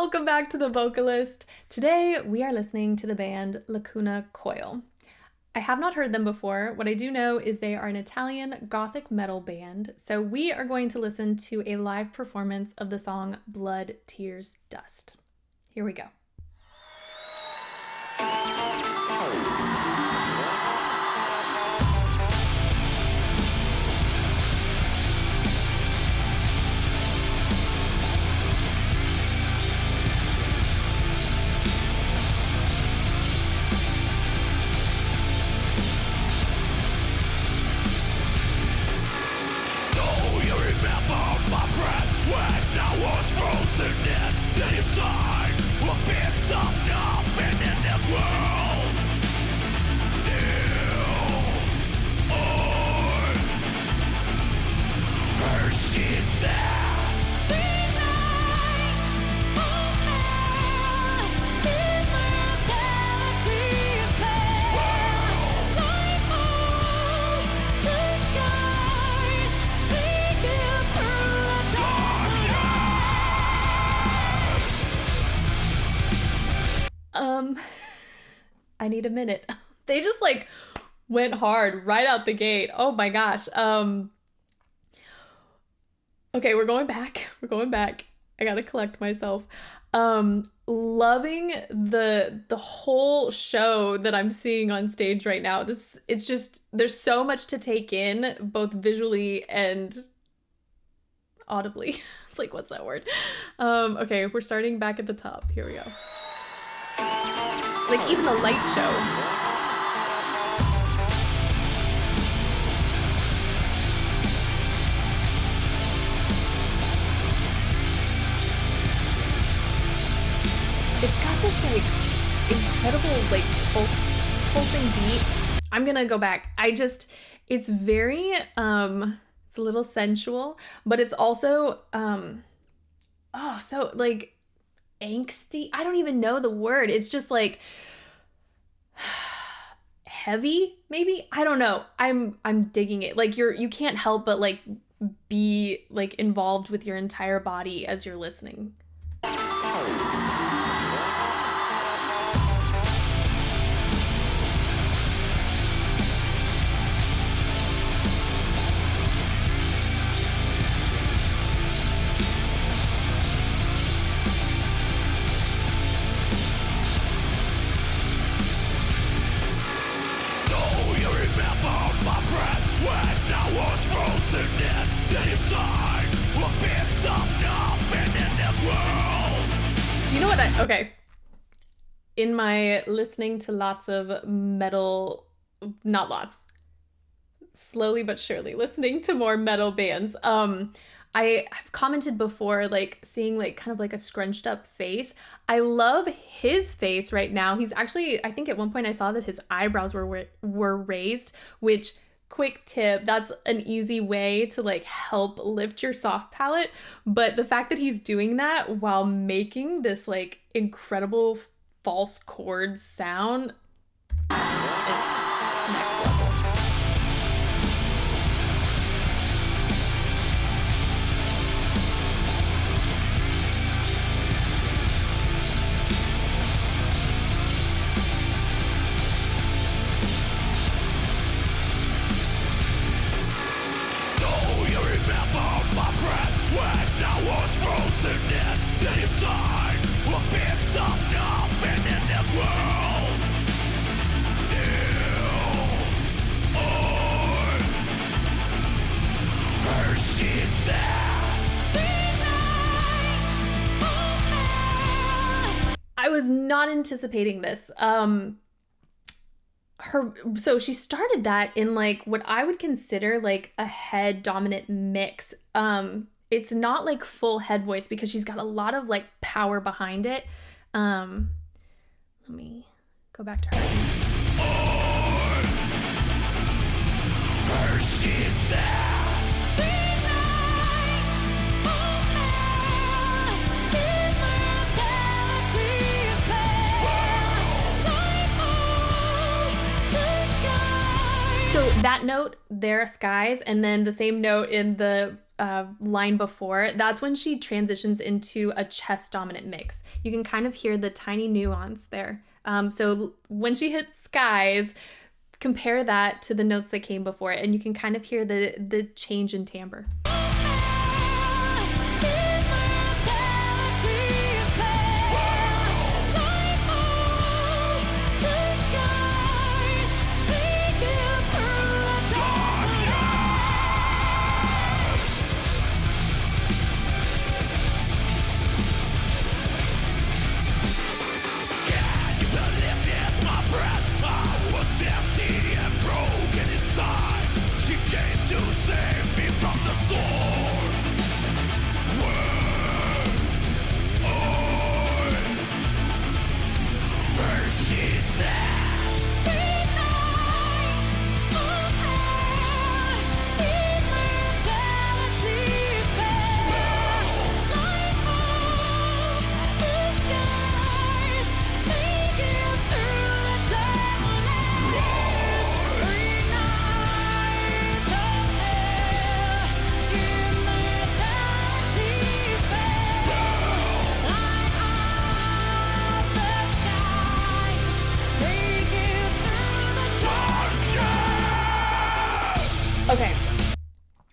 Welcome back to The Vocalist. Today we are listening to the band Lacuna Coil. I have not heard them before. What I do know is they are an Italian gothic metal band. So we are going to listen to a live performance of the song Blood, Tears, Dust. Here we go. I need a minute. They just went hard right out the gate. Oh my gosh. Okay, we're going back. I gotta collect myself. Loving the whole show that I'm seeing on stage right now. It's just, there's so much to take in, both visually and audibly. It's like, what's that word? Okay, we're starting back at the top. Here we go. Like, even the light show. It's got this, incredible, pulsing beat. I'm gonna go back. It's very, it's a little sensual, but it's also, so, angsty. I don't even know the word. It's just heavy, maybe. I don't know. I'm digging it. You can't help but be involved with your entire body as you're listening. Do you know what okay. In my listening to lots of metal, not lots, slowly but surely listening to more metal bands, I have commented before, seeing kind of a scrunched up face. I love his face right now. He's actually, I think at one point I saw that his eyebrows were raised, which, quick tip, that's an easy way to help lift your soft palate. But the fact that he's doing that while making this incredible false chord sound, it's next level. I was not anticipating this. So she started that in what I would consider a head dominant mix. It's not full head voice because she's got a lot of power behind it. Let me go back to her. So that note, there are skies, and then the same note in the line before, that's when she transitions into a chest dominant mix. You can kind of hear the tiny nuance there. So when she hits skies, compare that to the notes that came before it, and you can kind of hear the change in timbre. Okay,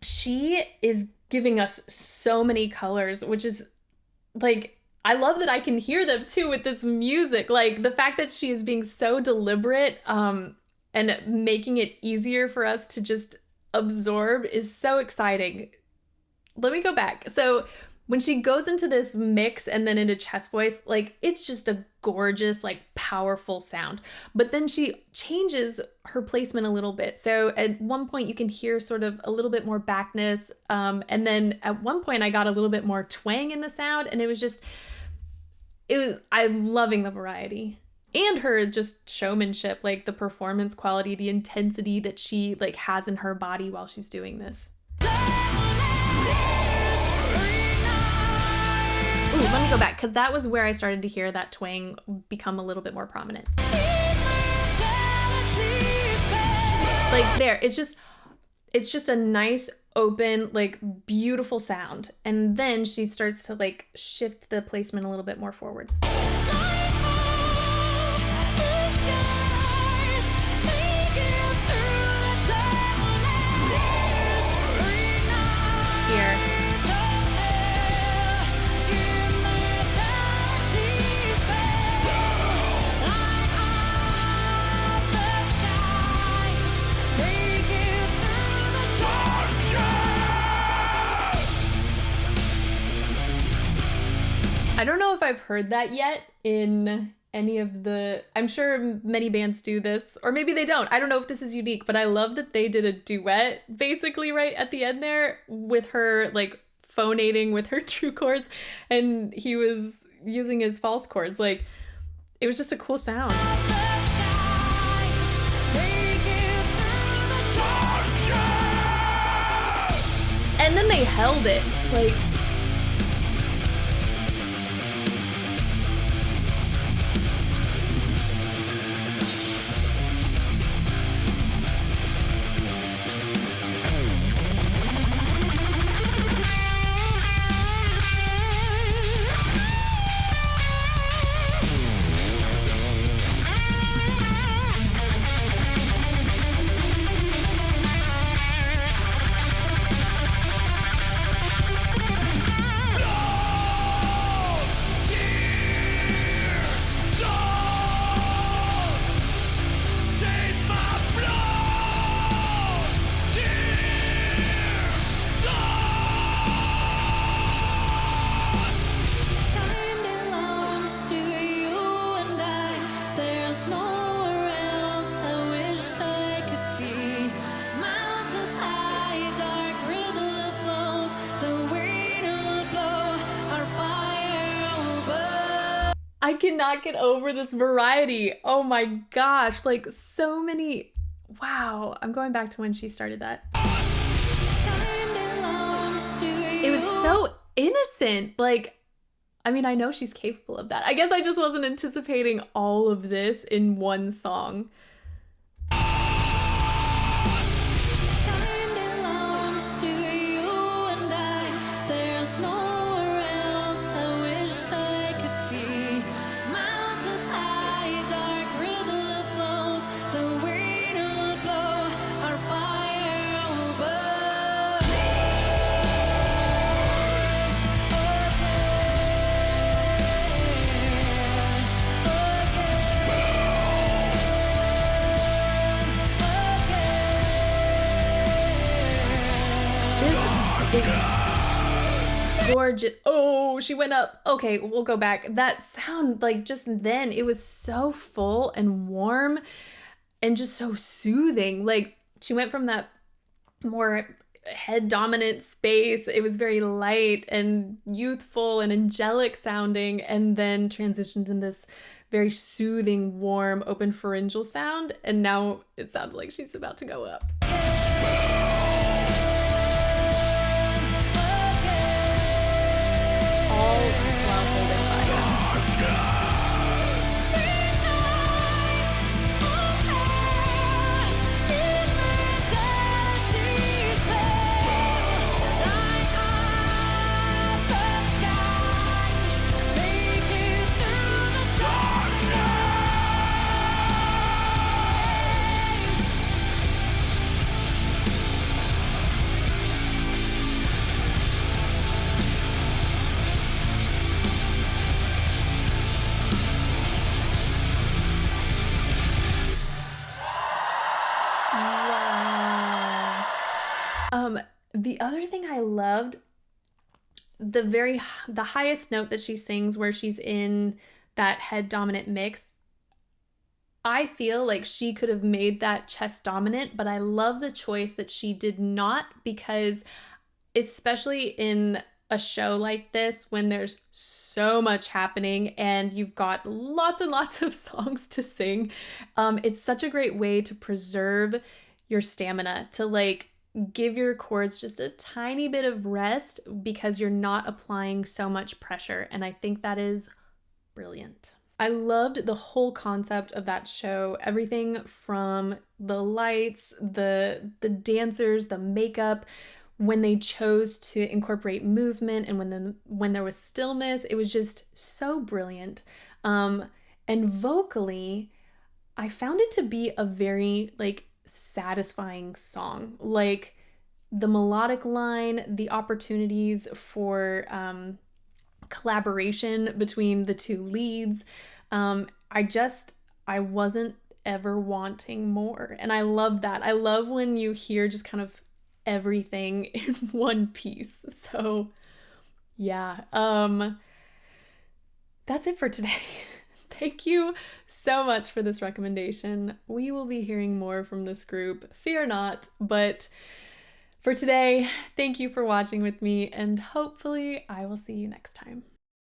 she is giving us so many colors, which is like, I love that I can hear them too with this music. Like the fact that she is being so deliberate and making it easier for us to just absorb is so exciting. Let me go back. So when she goes into this mix and then into chest voice, like it's just a gorgeous, like powerful sound. But then she changes her placement a little bit. So at one point you can hear sort of a little bit more backness. And then at one point I got a little bit more twang in the sound, and I'm loving the variety. And her just showmanship, like the performance quality, the intensity that she like has in her body while she's doing this. Ooh, let me go back, because that was where I started to hear that twang become a little bit more prominent. Like there, it's just a nice, open, like beautiful sound. And then she starts to like shift the placement a little bit more forward. Here. I don't know if I've heard that yet in any of the, I'm sure many bands do this, or maybe they don't. I don't know if this is unique, but I love that they did a duet basically right at the end there with her like phonating with her true chords, and he was using his false chords. Like it was just a cool sound. And then they held it like, I cannot get over this variety. Oh my gosh, like so many. Wow, I'm going back to when she started that. It was so innocent. Like, I mean, I know she's capable of that. I guess I just wasn't anticipating all of this in one song. Gorgeous. Oh, she went up. Okay, we'll go back. That sound, like, just then, it was so full and warm and just so soothing. Like, she went from that more head dominant space. It was very light and youthful and angelic sounding, and then transitioned in this very soothing, warm, open pharyngeal sound. And now it sounds like she's about to go up. All while holding fire. Wow. The other thing I loved, the highest note that she sings where she's in that head dominant mix, I feel like she could have made that chest dominant, but I love the choice that she did not, because especially in a show like this, when there's so much happening and you've got lots and lots of songs to sing, it's such a great way to preserve your stamina, to like give your chords just a tiny bit of rest because you're not applying so much pressure. And I think that is brilliant. I loved the whole concept of that show. Everything from the lights, the dancers, the makeup, when they chose to incorporate movement, and when there was stillness, it was just so brilliant. And vocally, I found it to be a very like satisfying song. Like the melodic line, the opportunities for collaboration between the two leads. I wasn't ever wanting more. And I love that. I love when you hear just kind of everything in one piece. So yeah, that's it for today. Thank you so much for this recommendation. We will be hearing more from this group, fear not. But for today, thank you for watching with me, and hopefully I will see you next time.